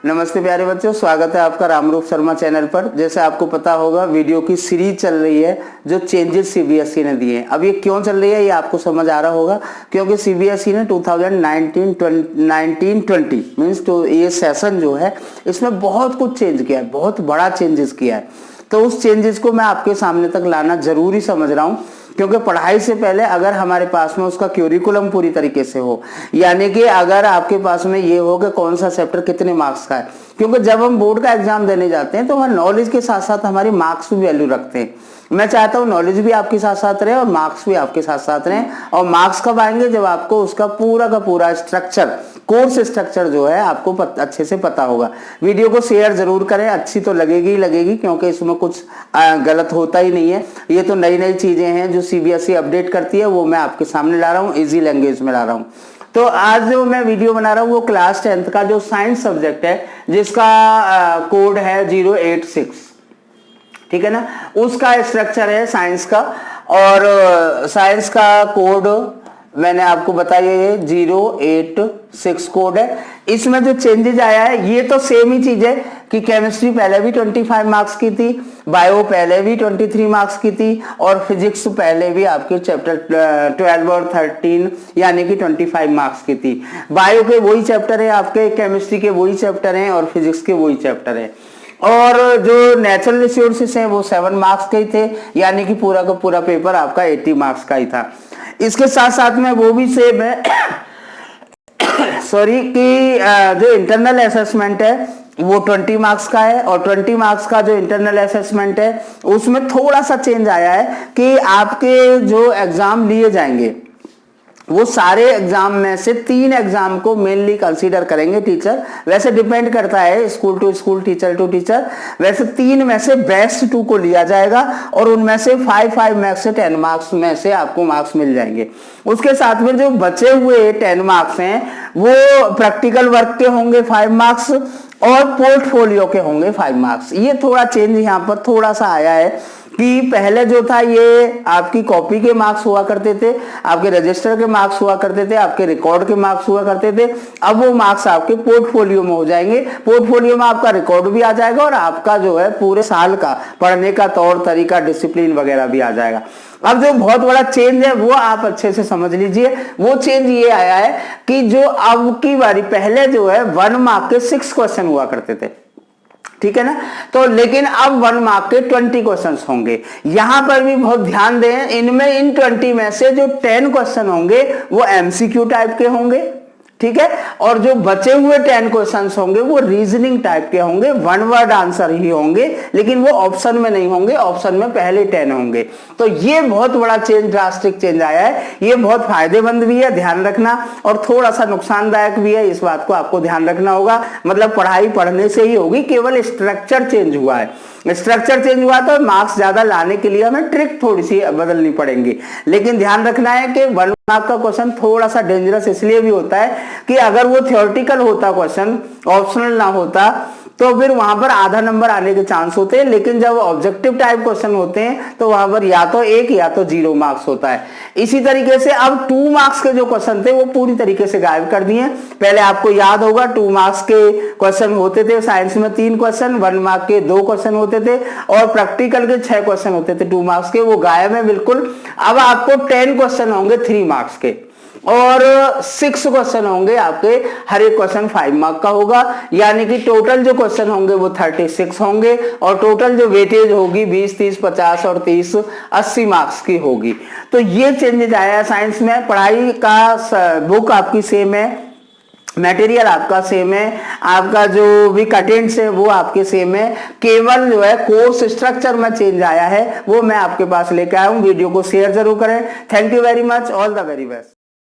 नमस्ते प्यारे बच्चों, स्वागत है आपका रामरूप शर्मा चैनल पर। जैसे आपको पता होगा वीडियो की सीरीज चल रही है जो चेंजेस सीबीएसई ने दिए हैं। अब ये क्यों चल रही है ये आपको समझ आ रहा होगा, क्योंकि सीबीएसई ने 2019-20 मीन्स तो ये सेशन जो है इसमें बहुत कुछ चेंज किया है, बहुत बड़ा चेंजेस किया है। तो उस चेंजेस को मैं आपके सामने तक लाना जरूरी समझ रहा हूँ, क्योंकि पढ़ाई से पहले अगर हमारे पास में उसका क्यूरिकुलम पूरी तरीके से हो, यानी कि अगर आपके पास में ये हो कि कौन सा चैप्टर कितने मार्क्स का है, क्योंकि जब हम बोर्ड का एग्जाम देने जाते हैं तो वह नॉलेज के साथ साथ हमारी मार्क्स भी वैल्यू रखते हैं। मैं चाहता हूँ नॉलेज भी आपके साथ साथ रहे और मार्क्स भी आपके साथ साथ रहे। और मार्क्स कब आएंगे? जब आपको उसका पूरा का पूरा स्ट्रक्चर, कोर्स स्ट्रक्चर जो है आपको अच्छे से पता होगा। वीडियो को शेयर जरूर करें, अच्छी तो लगेगी ही लगेगी, क्योंकि इसमें कुछ गलत होता ही नहीं है। ये तो नई नई चीजें हैं जो सीबीएसई अपडेट करती है, वो मैं आपके सामने ला रहा हूँ, इजी लैंग्वेज में ला रहा हूँ। तो आज जो मैं वीडियो बना रहा हूँ वो क्लास 10th का जो साइंस सब्जेक्ट है, जिसका कोड है 086, ठीक है ना, उसका स्ट्रक्चर है साइंस का। और साइंस का कोड मैंने आपको बताया ये 086 कोड है। इसमें जो चेंजेस आया है ये तो सेम ही चीज है कि केमिस्ट्री पहले भी 25 मार्क्स की थी, बायो पहले भी 23 मार्क्स की थी, और फिजिक्स पहले भी आपके चैप्टर 12 और 13 यानी कि 25 मार्क्स की थी। बायो के वही चैप्टर है आपके, केमिस्ट्री के वही चैप्टर हैं और फिजिक्स के वही चैप्टर है। और जो नेचुरल रिसोर्सेस हैं वो 7 मार्क्स के ही थे, यानी कि पूरा का पूरा पेपर आपका 80 मार्क्स का ही था। इसके साथ साथ में वो भी सेम है सॉरी कि जो इंटरनल असेसमेंट है वो 20 मार्क्स का है, और 20 मार्क्स का जो इंटरनल असेसमेंट है उसमें थोड़ा सा चेंज आया है कि आपके जो एग्जाम लिए जाएंगे वो सारे एग्जाम में से 3 एग्जाम को मेनली कंसीडर करेंगे टीचर। वैसे डिपेंड करता है school to school, teacher to teacher. वैसे 3 में से बेस्ट 2 को लिया जाएगा और उनमें से 5 मार्क्स से 10 मार्क्स में से आपको मार्क्स मिल जाएंगे। उसके साथ में जो बचे हुए 10 मार्क्स हैं वो प्रैक्टिकल वर्क के होंगे 5 मार्क्स और पोर्टफोलियो के होंगे 5 मार्क्स। ये थोड़ा चेंज यहाँ पर थोड़ा सा आया है कि पहले जो था ये आपकी कॉपी के मार्क्स हुआ करते थे, आपके रजिस्टर के मार्क्स हुआ करते थे, आपके रिकॉर्ड के मार्क्स हुआ करते थे। अब वो मार्क्स आपके पोर्टफोलियो में हो जाएंगे। पोर्टफोलियो में आपका रिकॉर्ड भी आ जाएगा और आपका जो है पूरे साल का पढ़ने का तौर तरीका, डिसिप्लिन वगैरह भी आ जाएगा। अब जो बहुत बड़ा चेंज है वो आप अच्छे से समझ लीजिए। वो चेंज ये आया है कि जो अब की बारी, पहले जो है 1 मार्क के 6 क्वेश्चन हुआ करते थे, ठीक है ना, तो लेकिन अब 1 मार्क के 20 क्वेश्चंस होंगे। यहां पर भी बहुत ध्यान दें, इनमें इन 20 में से जो 10 क्वेश्चन होंगे वो एमसीक्यू टाइप के होंगे, ठीक है, और जो बचे हुए 10 क्वेश्चंस होंगे वो रीजनिंग टाइप के होंगे, 1 वर्ड आंसर ही होंगे, लेकिन वो ऑप्शन में नहीं होंगे, ऑप्शन में पहले 10 होंगे। तो ये बहुत बड़ा चेंज, ड्रास्टिक चेंज आया है। ये बहुत फायदेमंद भी है, ध्यान रखना, और थोड़ा सा नुकसानदायक भी है, इस बात को आपको ध्यान रखना होगा। मतलब पढ़ाई पढ़ने से ही होगी, केवल स्ट्रक्चर चेंज हुआ है। स्ट्रक्चर चेंज हुआ तो मार्क्स ज्यादा लाने के लिए हमें ट्रिक थोड़ी सी बदलनी पड़ेगी, लेकिन ध्यान रखना है कि 1 मार्क का क्वेश्चन थोड़ा सा डेंजरस इसलिए भी होता है कि अगर वो थ्योरेटिकल होता क्वेश्चन, ऑप्शनल ना होता, तो फिर वहां पर आधा नंबर आने के चांस होते हैं। लेकिन जब ऑब्जेक्टिव टाइप क्वेश्चन होते हैं तो वहां पर या तो 1 या तो 0 मार्क्स होता है। इसी तरीके से अब 2 मार्क्स के जो क्वेश्चन थे वो पूरी तरीके से गायब कर दिए। पहले आपको याद होगा 2 मार्क्स के क्वेश्चन होते थे, साइंस में 3 क्वेश्चन, 1 मार्क के 2 क्वेश्चन होते थे, और प्रैक्टिकल के 6 क्वेश्चन होते थे 2 मार्क्स के, वो गायब है बिल्कुल। अब आपको 10 क्वेश्चन होंगे 3 मार्क्स के और 6 क्वेश्चन होंगे आपके, हर एक क्वेश्चन 5 मार्क का होगा, यानी कि टोटल जो क्वेश्चन होंगे वो 36 होंगे, और टोटल जो वेटेज होगी 20, 30, 50 और 30, 80 मार्क्स की होगी। तो ये चेंजेस आया है साइंस में। पढ़ाई का बुक आपकी सेम है, मटेरियल आपका सेम है, आपका जो भी कंटेंट्स है वो आपके सेम है, केवल जो है कोर्स स्ट्रक्चर में चेंज आया है, वो मैं आपके पास लेकर आया हूं। वीडियो को शेयर जरूर करें। Thank you very much, all the very best.